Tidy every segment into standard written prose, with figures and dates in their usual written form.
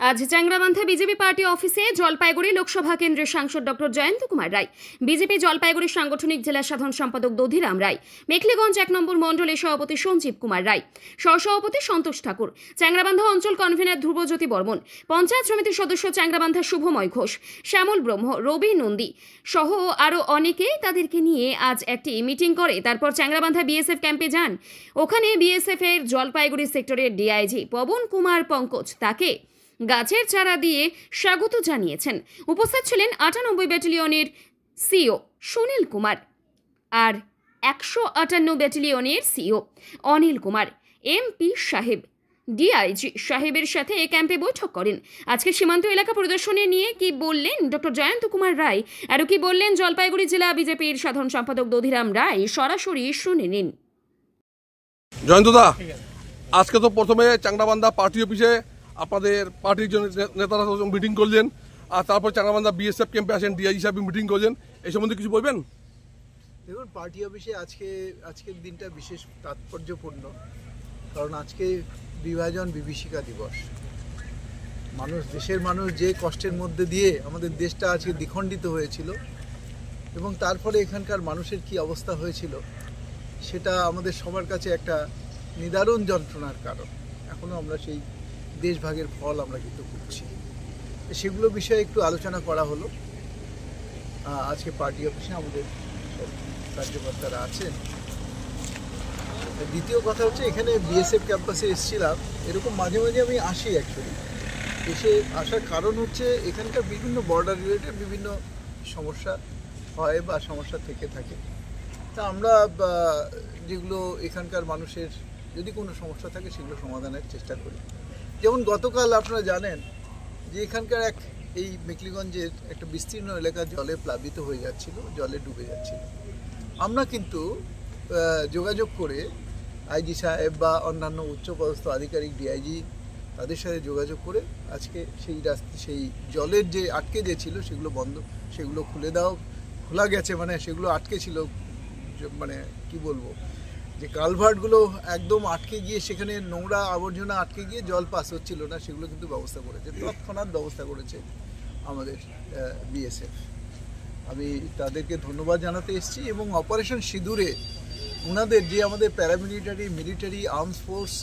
আজ Changrabandha BJP party অফিসে জলপাইগুড়ি লোকসভা কেন্দ্রের সাংসদ ডক্টর জয়ন্ত কুমার রায়, বিজেপি জলপাইগুড়ি সাংগঠনিক জেলা সাধারণ সম্পাদক দধিরাম রায়, মেখলিগঞ্জ 1 নম্বর মণ্ডলের সভাপতি সঞ্জীব কুমার রায়, সহসভাপতি সন্তোষ ঠাকুর, চ্যাংরাবান্ধা অঞ্চল কনভেনার ধ্রুবজ্যোতি বর্মন, পঞ্চায়েত সমিতির সদস্য চ্যাংরাবান্ধা শুভময় ঘোষ, শ্যামল ব্রহ্ম, রবি নন্দী সহ আরও অনেকে তাদেরকে নিয়ে আজ একটি মিটিং করে তারপর চ্যাংরাবান্ধা বিএসএফ ক্যাম্পে যান। ওখানে বিএসএফ এর জলপাইগুড়ি সেক্টরের ডিআইজি পবন কুমার পঙ্কজ তাকে গাছের চারা দিয়ে স্বাগত জানিয়েছেন। উপস্থিত ছিলেন 98 ব্যাটালিয়নের সিও সুনীল কুমার আর 158 ব্যাটালিয়নের সিও অনিল কুমার, এমপি সাহেব, ডিআইজি সাহেবের সাথে ক্যাম্পে বৈঠক করেন। আজকে সীমান্ত এলাকা পরিদর্শনে নিয়ে কি বললেন ডক্টর জয়ন্ত কুমার রায় আর কি বললেন জলপাইগুড়ি জেলা বিজেপির সাধারণ সম্পাদক দধিরাম রায়, সরাসরি শুনে নিন। জয়ন্তদা, আজকে তো প্রথমে চ্যাংরাবান্ধা পার্টি অফিসে আপনাদের পার্টির জন্য নেতারা মিটিং করলেন, আর তারপর চ্যাংরাবান্ধা বিএসএফ ক্যাম্পে আসেন, ডিআইজি সাহেব মিটিং করলেন, এই সম্বন্ধে কিছু বলবেন? দেখুন, পার্টি অফিসে আজকের দিনটা বিশেষ তাৎপর্যপূর্ণ, কারণ আজকে বিভাজন বিভীষিকা দিবস। দেশের মানুষ যে কষ্টের মধ্যে দিয়ে আমাদের দেশটা আজকে দ্বিখণ্ডিত হয়েছিল এবং তারপরে এখানকার মানুষের কি অবস্থা হয়েছিল সেটা আমাদের সবার কাছে একটা নিদারুণ যন্ত্রণার কারণ। এখনও আমরা সেই দেশভাগের ফল আমরা কিন্তু ভুগছি। সেগুলো বিষয়ে একটু আলোচনা করা হলো আজকে পার্টি অফিসে, আমাদের সব কার্যকর্তারা আছেন। দ্বিতীয় কথা হচ্ছে, এখানে বিএসএফ ক্যাম্পাসে এসেছিলাম, এরকম মাঝে মাঝে আমি আসি। অ্যাকচুয়ালি আসার কারণ হচ্ছে এখানকার বিভিন্ন বর্ডার রিলেটেড বিভিন্ন সমস্যা হয় বা সমস্যা থেকে থাকে। তা আমরা যেগুলো এখানকার মানুষের যদি কোনো সমস্যা থাকে সেগুলো সমাধানের চেষ্টা করি। যেমন গতকাল আপনারা জানেন যে এখানকার এই মেখলিগঞ্জের একটা বিস্তীর্ণ এলাকা জলে প্লাবিত হয়ে যাচ্ছিল, জলে ডুবে যাচ্ছিল। আমরা কিন্তু যোগাযোগ করে আইজি সাহেব বা অন্যান্য উচ্চপদস্থ আধিকারিক ডিআইজি তাদের সাথে যোগাযোগ করে আজকে সেই জলের যে আটকে যে ছিল সেগুলো খোলা গেছে। মানে সেগুলো আটকে ছিল, মানে কি বলবো, যে কালভার্টগুলো একদম আটকে গিয়ে সেখানে নোংরা আবর্জনা আটকে গিয়ে জল পাস হচ্ছিল না, সেগুলো কিন্তু ব্যবস্থা করেছে, তৎক্ষণাৎ ব্যবস্থা করেছে আমাদের বিএসএফ। আমি তাদেরকে ধন্যবাদ জানাতে এসেছি। এবং অপারেশন সিঁদুরে ওনাদের যে আমাদের paramilitary, military, arms force,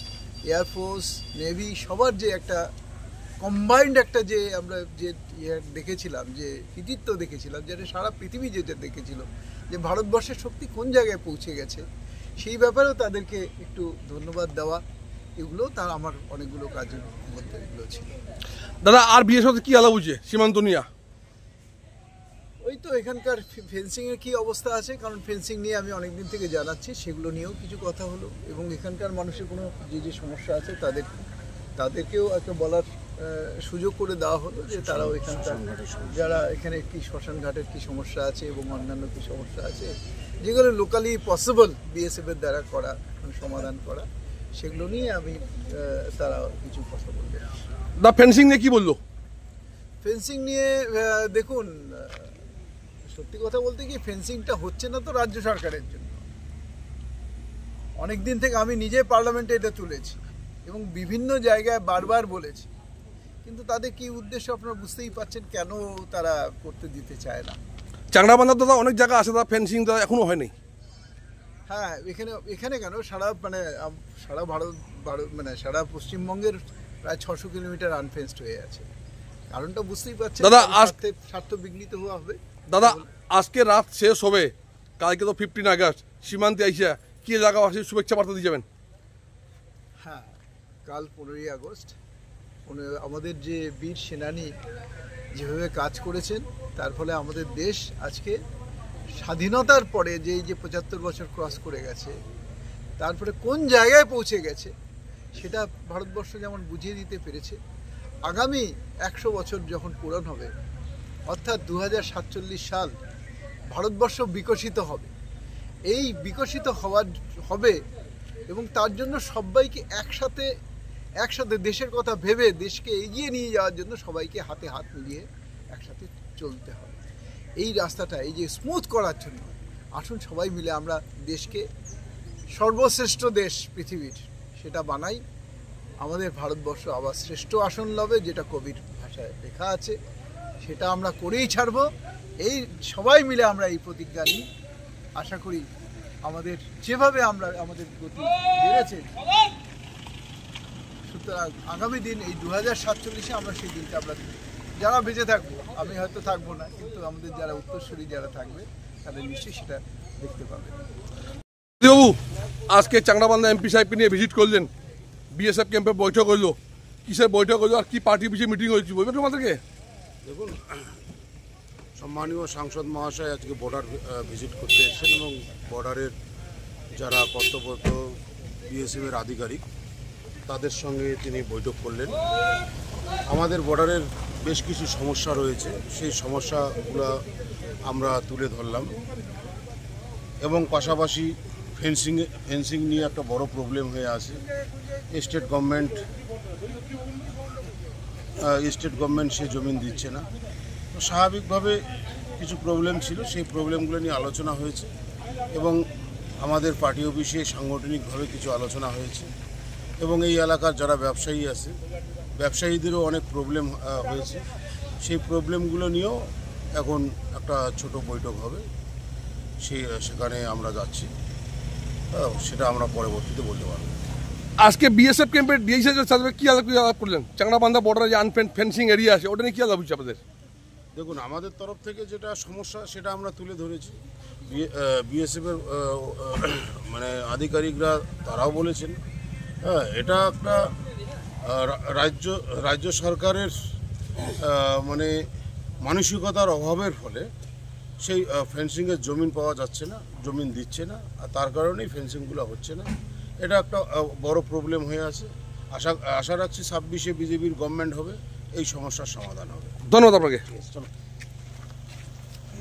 air force, navy সবার যে একটা কম্বাইন্ড একটা যে আমরা যে দেখেছিলাম, যে কৃতিত্ব দেখেছিলাম, যেটা সারা পৃথিবী যেটা দেখেছিল যে ভারতবর্ষের শক্তি কোন জায়গায় পৌঁছে গেছে, সেই ব্যাপারেও তাদেরকে একটু ধন্যবাদ দেওয়া, এগুলো তার আমার অনেকগুলো কাজের মধ্যে এগুলো ছিল। দাদা, আর বিএসএফ কি আলাপ হচ্ছে সীমান্ত নিয়ে? ওই তো এখানকার ফেন্সিংয়ের কী অবস্থা আছে, কারণ ফেন্সিং নিয়ে আমি অনেকদিন থেকে জানাচ্ছি, সেগুলো নিয়েও কিছু কথা হলো। এবং এখানকার মানুষের কোনো যে সমস্যা আছে তাদেরকেও একটা বলার সুযোগ করে দেওয়া হলো যে তারাও এখানকার যারা এখানে কি শ্মশান ঘাটের কী সমস্যা আছে এবং অন্যান্য কী সমস্যা আছে যেগুলো লোকালি পসিবল বিএসএফের দ্বারা করা, মানে সমাধান করা, সেগুলো নিয়ে আমি তারা কিছু কথা বলবে। ফেন্সিং নিয়ে কি বললো? ফেন্সিং নিয়ে দেখুন, সত্যি কথা বলতে কি, ফেন্সিংটা হচ্ছে না তো রাজ্য সরকারের জন্য। অনেক দিন থেকে আমি নিজে পার্লামেন্টে এটা তুলেছি এবং বিভিন্ন জায়গায় বারবার বলেছি, কিন্তু তাদের কি উদ্দেশ্য আপনারা বুঝতেই পারছেন, কেন তারা করতে দিতে চায় না। চ্যাংরাবান্ধা দাদা অনেক জায়গা আছে, দাদা ফেন্সিং দাদা এখনো হয়নি। হ্যাঁ, এখানে কেন সারা ভারত মানে সারা পশ্চিমবঙ্গের প্রায় 600 কিলোমিটার আনফেন্সড হয়ে আছে। কারণটা বুঝতেই পারছেন দাদা, স্বার্থ বিঘ্নিত হওয়া হবে। দাদা, আজকে রাত শেষ হবে, কালকে তো 15 আগস্ট, সীমান্তে আইসা কি এলাকাবাসীর শুভেচ্ছা বার্তা দিয়ে যাবেন? হ্যাঁ, কাল 15ই আগস্ট আমাদের যে বীর সেনানী যেভাবে কাজ করেছেন, তার ফলে আমাদের দেশ আজকে স্বাধীনতার পরে যে 75 বছর ক্রস করে গেছে, তারপরে কোন জায়গায় পৌঁছে গেছে সেটা ভারতবর্ষ যেমন বুঝিয়ে দিতে পেরেছে। আগামী 100 বছর যখন পূরণ হবে, অর্থাৎ 2047 সাল, ভারতবর্ষ বিকশিত হবে। এই বিকশিত হবে এবং তার জন্য সবাইকে একসাথে দেশের কথা ভেবে দেশকে এগিয়ে নিয়ে যাওয়ার জন্য সবাইকে হাতে হাত মিলিয়ে একসাথে চলতে হবে। এই রাস্তাটা এই যে স্মুথ করার জন্য আসুন সবাই মিলে আমরা দেশকে সর্বশ্রেষ্ঠ দেশ পৃথিবীর সেটা বানাই আমাদের ভারতবর্ষ আবার শ্রেষ্ঠ আসন লবে, যেটা কবির ভাষায় লেখা আছে, সেটা আমরা করেই ছাড়বো। এই সবাই মিলে আমরা এই প্রতিজ্ঞা নিই। আশা করি আমাদের যেভাবে আমরা আমাদের গতি বেড়েছে, সুতরাং আগামী দিন এই 2047-এ আমরা সেই দিনটা আমরা যারা বেঁচে থাকবো, আমি হয়তো থাকবো না, কিন্তু আমাদের যারা উত্তরসূরি যারা থাকবে তাদের নিশ্চয়ই সেটা দেখতে পাবে। বাবু, আজকে চাংড়াবান্ধা এমপি সাহেবকে নিয়ে ভিজিট করলেন, বিএসএফ ক্যাম্পে বৈঠক হইলো, কিসের বৈঠক হইলো আর কি পার্টি অফিসে মিটিং হয়েছিল বলবেন তোমাদেরকে? দেখুন, সম্মানীয় সাংসদ মহাশয় আজকে বর্ডার ভিজিট করতে এসেছেন এবং বর্ডারের যারা কর্তব্যরত বিএসএফের আধিকারিক তাদের সঙ্গে তিনি বৈঠক করলেন। আমাদের বর্ডারের বেশ কিছু সমস্যা রয়েছে, সেই সমস্যাগুলো আমরা তুলে ধরলাম এবং পাশাপাশি ফেন্সিং নিয়ে একটা বড় প্রবলেম হয়ে আছে। স্টেট গভর্নমেন্ট সে জমিন দিচ্ছে না, তো স্বাভাবিকভাবে কিছু প্রবলেম ছিল, সেই প্রবলেমগুলো নিয়ে আলোচনা হয়েছে এবং আমাদের পার্টি অফিসে সাংগঠনিকভাবে কিছু আলোচনা হয়েছে এবং এই এলাকার যারা ব্যবসায়ী আছে, ব্যবসায়ীদেরও অনেক প্রবলেম হয়েছে, সেই প্রবলেমগুলো নিয়েও এখন একটা ছোট বৈঠক হবে, সেখানে আমরা যাচ্ছি, সেটা আমরা পরবর্তীতে বলতে পারবো। আজকে বিএসএফ ক্যাম্পের ডিআইসি সাথে কি আলাপ করলেন? চাংড়াবান্ধা বর্ডারে যে ফেন্সিং এরিয়া আছে, ওটা নিয়ে কি আলাপ হচ্ছে আপনাদের? দেখুন, আমাদের তরফ থেকে যেটা সমস্যা সেটা আমরা তুলে ধরেছি। বিএসএফের মানে আধিকারিকরা তারাও বলেছেন, এটা একটা রাজ্য সরকারের মানে মানসিকতার অভাবের ফলে সেই ফেন্সিংয়ের জমিন পাওয়া যাচ্ছে না, জমিন দিচ্ছে না, আর তার কারণেই ফেন্সিংগুলো হচ্ছে না। এটা একটা বড় প্রবলেম হয়ে আছে। আশা রাখছি 26-এ বিজেপির গভর্নমেন্ট হবে, এই সমস্যার সমাধান হবে। ধন্যবাদ আপনাকে। চলো।